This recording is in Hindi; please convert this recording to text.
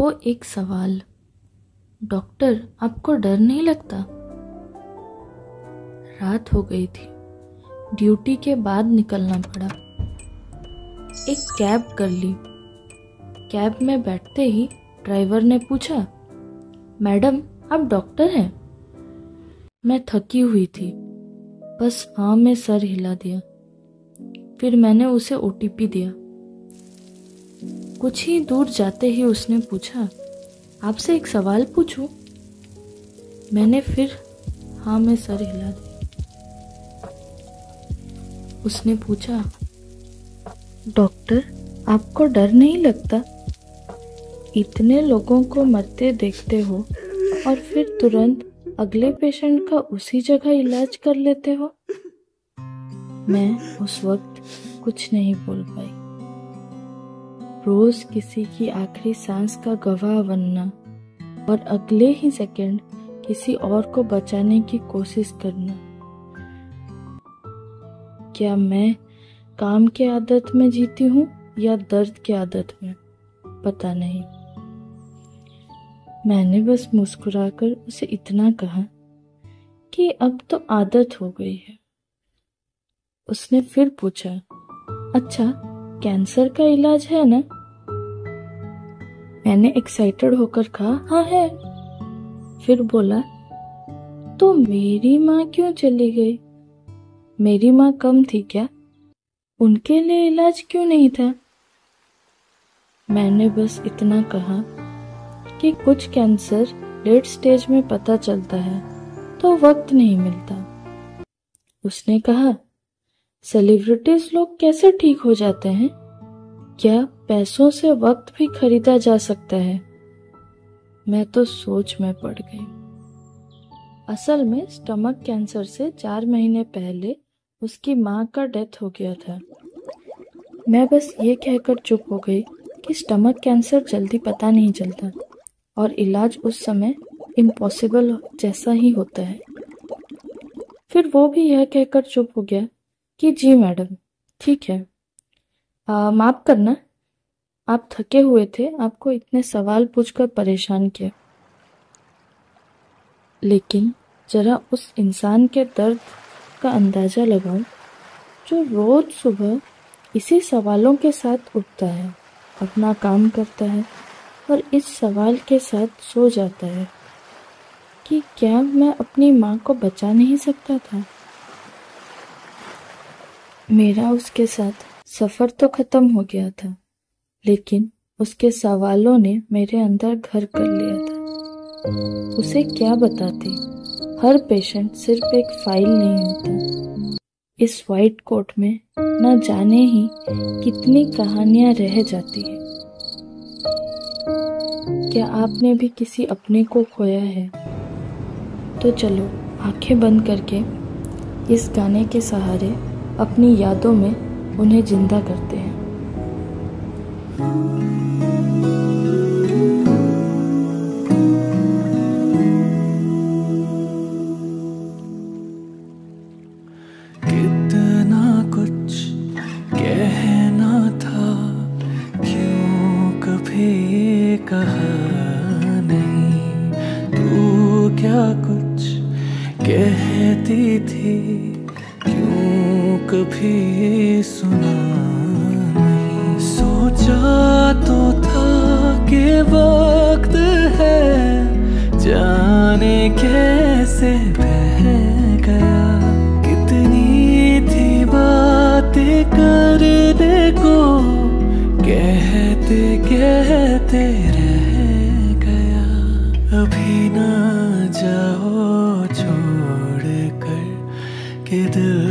वो एक सवाल, डॉक्टर आपको डर नहीं लगता? रात हो गई थी, ड्यूटी के बाद निकलना पड़ा। एक कैब कर ली। कैब में बैठते ही ड्राइवर ने पूछा, मैडम आप डॉक्टर हैं? मैं थकी हुई थी, बस हाँ में सर हिला दिया। फिर मैंने उसे ओटीपी दिया। कुछ ही दूर जाते ही उसने पूछा, आपसे एक सवाल पूछूं? मैंने फिर हाँ में सर हिला दिया। उसने पूछा, डॉक्टर आपको डर नहीं लगता? इतने लोगों को मरते देखते हो और फिर तुरंत अगले पेशेंट का उसी जगह इलाज कर लेते हो। मैं उस वक्त कुछ नहीं बोल पाई। रोज किसी की आखिरी सांस का गवाह बनना और अगले ही सेकंड किसी और को बचाने की कोशिश करना, क्या मैं काम के आदत में जीती हूँ या दर्द की आदत में, पता नहीं। मैंने बस मुस्कुराकर उसे इतना कहा कि अब तो आदत हो गई है। उसने फिर पूछा, अच्छा कैंसर का इलाज है ना? मैंने एक्साइटेड होकर कहा, हाँ है। फिर बोला, तो मेरी माँ क्यों चली गई? मेरी माँ कम थी क्या? उनके लिए इलाज क्यों नहीं था? मैंने बस इतना कहा कि कुछ कैंसर लेट स्टेज में पता चलता है तो वक्त नहीं मिलता। उसने कहा, सेलिब्रिटीज लोग कैसे ठीक हो जाते हैं? क्या पैसों से वक्त भी खरीदा जा सकता है? मैं तो सोच में पड़ गई। असल में स्टमक कैंसर से 4 महीने पहले उसकी माँ का डेथ हो गया था। मैं बस ये कहकर चुप हो गई कि स्टमक कैंसर जल्दी पता नहीं चलता और इलाज उस समय इम्पॉसिबल जैसा ही होता है। फिर वो भी यह कहकर चुप हो गया कि जी मैडम, ठीक है, माफ करना, आप थके हुए थे, आपको इतने सवाल पूछकर परेशान किया। लेकिन जरा उस इंसान के दर्द का अंदाजा लगाओ जो रोज सुबह इसी सवालों के साथ उठता है, अपना काम करता है और इस सवाल के साथ सो जाता है कि क्या मैं अपनी माँ को बचा नहीं सकता था? मेरा उसके साथ सफर तो खत्म हो गया था, लेकिन उसके सवालों ने मेरे अंदर घर कर लिया था। उसे क्या बताती? हर पेशेंट सिर्फ एक फाइल नहीं होता। इस वाइट कोट में न जाने ही कितनी कहानियां रह जाती है। क्या आपने भी किसी अपने को खोया है? तो चलो आंखें बंद करके इस गाने के सहारे अपनी यादों में उन्हें जिंदा करते हैं। कितना कुछ कहना था, क्यों कभी कहा नहीं? तू क्या कुछ कहती थी, क्यों कभी सुना नहीं? सोचा तो था कि वक्त है, जाने कैसे बह गया। कितनी थी बातें करने को, कहते कहते रह गया। अभी ना जाओ छोड़ कर कि दिल